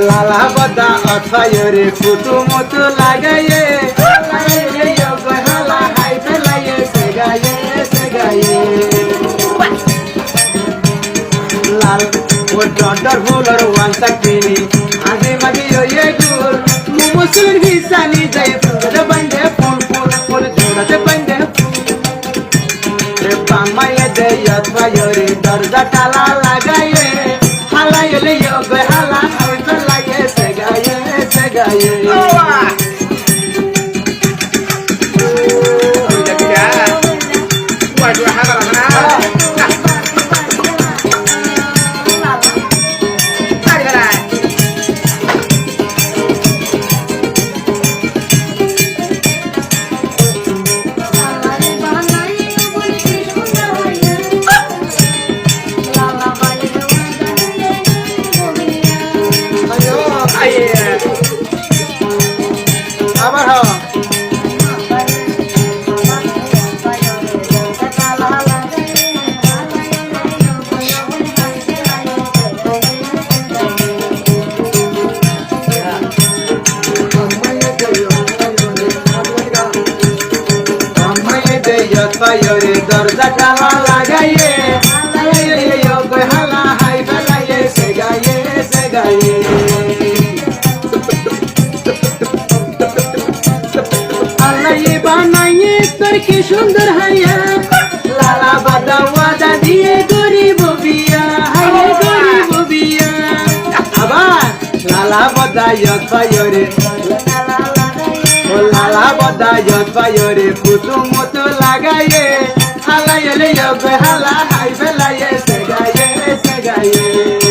লালা বদা অথয়রে ফুটু মতো লাগাইয়ে হালা হাই ফেলাইয়ে সেগাইয়ে লাল ও ডর ভুলর ওয়ানসা কিনি আগে মাগে ইয়ে গুল মুসুর ভিসানি যাই ফুলে বন্ধে ফুল জোড়াতে বন্ধে পামায়ে দে অথয়রে দরজা তালা লাগাইয়ে হালাইলে ইয়ে হালা হাই ফেলাইয়ে সেগাইয়ে Fire, দরজা তালা লাগাইয়ে হালা হাই ফেলাইয়ে সেগাইয়ে আল্লাহ বানাইয়ে তোর কি সুন্দর হাইয়া লালা বাদা ওয়াদা দিয়ে গরিব বিয়া হাইয়ে গরিব বিয়া আবার লালা বাদা ফায়ারে লালা বদা ফায়ারে ফুটু মতো লাগাইয়ে হালাইলে হালা হাই ফেলাইয়ে সেগাইয়ে